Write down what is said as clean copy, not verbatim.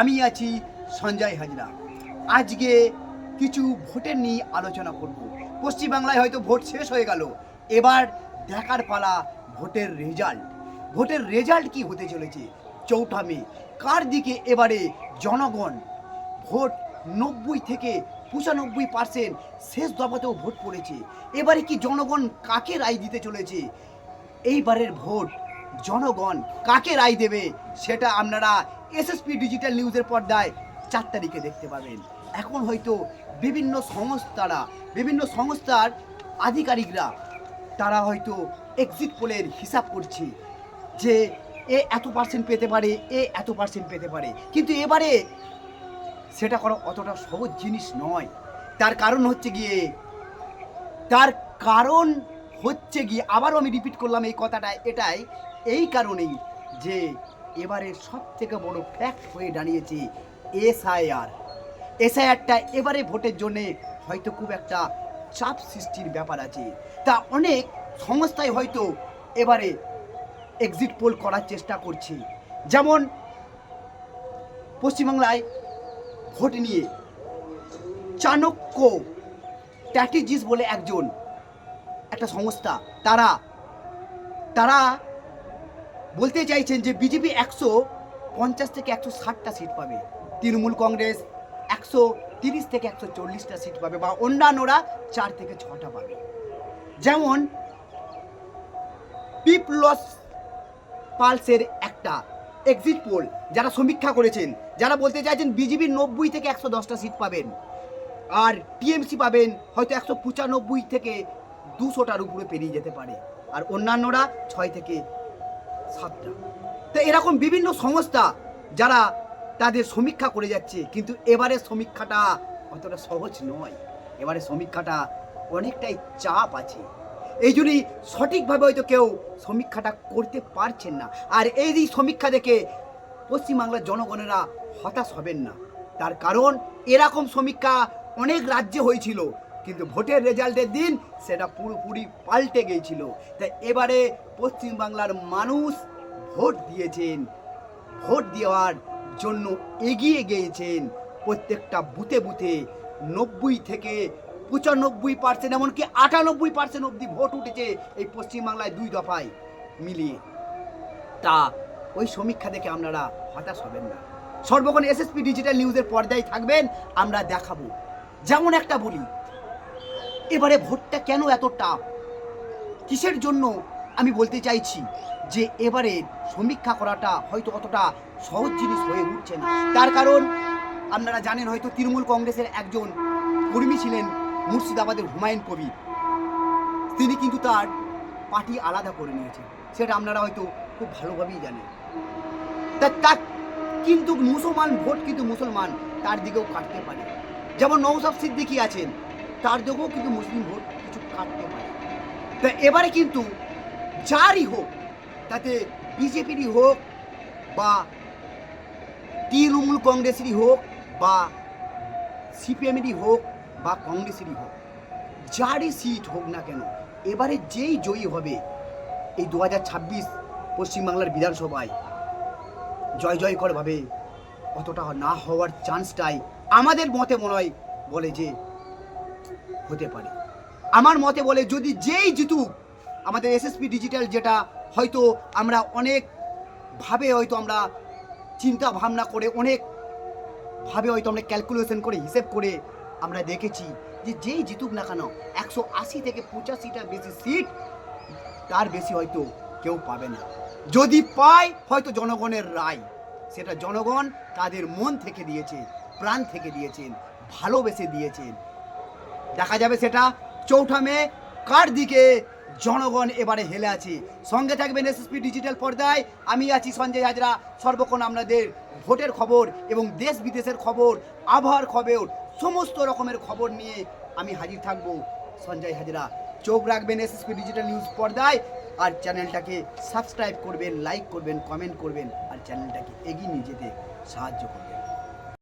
আমি আছি সঞ্জয় হাজরা। আজকে কিছু ভোটের নিয়ে আলোচনা করব। পশ্চিমবাংলায় হয়তো ভোট শেষ হয়ে গেল, এবার দেখার পালা ভোটের রেজাল্ট। ভোটের রেজাল্ট কি হতে চলেছে 4 মে? কার দিকে এবারে জনগণ? ভোট 90 থেকে 95% শেষ দফাতেও ভোট পড়েছে। এবারে কি জনগণ কাকে রায় দিতে চলেছে? এইবারের ভোট জনগণ কাকে রায় দেবে সেটা আপনারা এসএসপি ডিজিটাল নিউজের পর্দায় 4 তারিখে দেখতে পাবেন। এখন হয়তো বিভিন্ন সংস্থার আধিকারিকরা তারা হয়তো এক্সিট পোলের হিসাব করছে যে এ এত পার্সেন্ট পেতে পারে, এ এত পার্সেন্ট পেতে পারে, কিন্তু এবারে সেটা করা অতটা সহজ জিনিস নয়। তার কারণ হচ্ছে গিয়ে আবারও আমি রিপিট করলাম এই কথাটা, এই কারণেই যে এবারে সব থেকে বড় ফ্যাক্ট হয়ে দাঁড়িয়েছে এসআইআরটা এবারে ভোটের জন্যে হয়তো খুব একটা চাপ সৃষ্টির ব্যাপার আছে। তা অনেক সংস্থায় হয়তো এবারে এক্সিট পোল করার চেষ্টা করছে। যেমন পশ্চিমবাংলায় ভোট নিয়ে চাণক্য স্ট্র্যাটেজিস বলে একটা সংস্থা, তারা বলতে চাইছেন যে বিজেপি 150 থেকে 160টা সিট পাবে, তৃণমূল কংগ্রেস 130 থেকে 140টা সিট পাবে, বা অন্যান্যরা 4 থেকে 6টা পাবে। যেমন পিপলস পালসের একটা এক্সিট পোল যারা সমীক্ষা করেছেন, যারা বলতে চাইছেন বিজেপি 90 থেকে 110টা সিট পাবেন, আর টিএমসি পাবেন হয়তো 195 থেকে 200টার উপরে পেরিয়ে যেতে পারে, আর অন্যান্যরা 6 থেকে 7টা। তো এরকম বিভিন্ন সংস্থা যারা তাদের সমীক্ষা করে যাচ্ছে, কিন্তু এবারে সমীক্ষাটা অতটা সহজ নয়। এবারে সমীক্ষাটা অনেকটাই চাপ আছে, এই জন্যই সঠিকভাবে হয়তো কেউ সমীক্ষাটা করতে পারছেন না। আর এই সমীক্ষা দেখে পশ্চিমবাংলার জনগণেরা হতাশ হবেন না। তার কারণ এরকম সমীক্ষা অনেক রাজ্যে হয়েছিল, কিন্তু ভোটের রেজাল্টের দিন সেটা পুরোপুরি পাল্টে গিয়েছিল। তাই এবারে পশ্চিমবাংলার মানুষ ভোট দেওয়ার জন্য এগিয়ে গিয়েছেন। প্রত্যেকটা বুথে 90 থেকে 95%, এমনকি 98% অবধি ভোট উঠেছে এই পশ্চিমবাংলায় 2 দফায় মিলিয়ে। তা ওই সমীক্ষা দেখে আপনারা হতাশ হবেন না। সর্বক্ষণ এসএসপি ডিজিটাল নিউজের পর্দায় থাকবেন, আমরা দেখাবো। যেমন একটা বলি, এবারে ভোটটা কেন এত টাফ, কিসের জন্য আমি বলতে চাইছি যে এবারে সমীক্ষা করাটা হয়তো অতটা সহজ জিনিস হয়ে উঠছে না। তার কারণ আপনারা জানেন, হয়তো তৃণমূল কংগ্রেসের একজন কর্মী ছিলেন মুর্শিদাবাদের হুমায়ুন কবির, তিনি কিন্তু তার পার্টি আলাদা করে নিয়েছেন, সেটা আপনারা হয়তো খুব ভালোভাবেই জানেন। তা কিন্তু মুসলমান ভোট, কিন্তু মুসলমান তার দিকেও কাটতে পারে। যেমন নওশাদ সিদ্দিকী আছেন, তার দিকেও কিন্তু মুসলিম ভোট কিছু কাটতে পারে। তা এবারে কিন্তু যারই হোক, তাতে বিজেপিরই হোক বা তৃণমূল কংগ্রেসেরই হোক বা সিপিএমেরই হোক বা কংগ্রেসেরই হোক, যারই সিট হোক না কেন, এবারে যেই জয়ী হবে এই 2026 পশ্চিমবাংলার বিধানসভায় জয়করভাবে, অতটা না হওয়ার চান্সটাই আমাদের মতে মনে হয় বলে যে হতে পারে। আমার মতে বলে যদি যেই জিতুক, আমাদের এসএসপি ডিজিটাল, যেটা হয়তো আমরা অনেকভাবে হয়তো আমরা চিন্তা ভাবনা করে, অনেকভাবে হয়তো আমরা ক্যালকুলেশন করে, হিসেব করে আমরা দেখেছি যে যেই জিতুক না কেন 180 থেকে 85টা বেশি সিট, তার বেশি হয়তো কেউ পাবে না। যদি পায় হয়তো জনগণের রায়, সেটা জনগণ তাদের মন থেকে দিয়েছে, প্রাণ থেকে দিয়েছেন, ভালোবেসে দিয়েছেন। দেখা যাবে সেটা 4 মে কার দিকে জনগণ এবারে হেলে আছে। সঙ্গে থাকবেন এসএসপি ডিজিটাল পর্দায়। আমি আছি সঞ্জয় হাজরা। সর্বক্ষণ আপনাদের ভোটের খবর এবং দেশ বিদেশের খবর, আবহাওয়ার খবর, সমস্ত রকমের খবর নিয়ে আমি হাজির থাকব। সঞ্জয় হাজরা। চোখ রাখবেন এসএসপি ডিজিটাল নিউজ পর্দায়, আর চ্যানেলটাকে সাবস্ক্রাইব করবেন, লাইক করবেন, কমেন্ট করবেন, আর চ্যানেলটাকে এগিয়ে নিয়ে যেতে সাহায্য করবেন।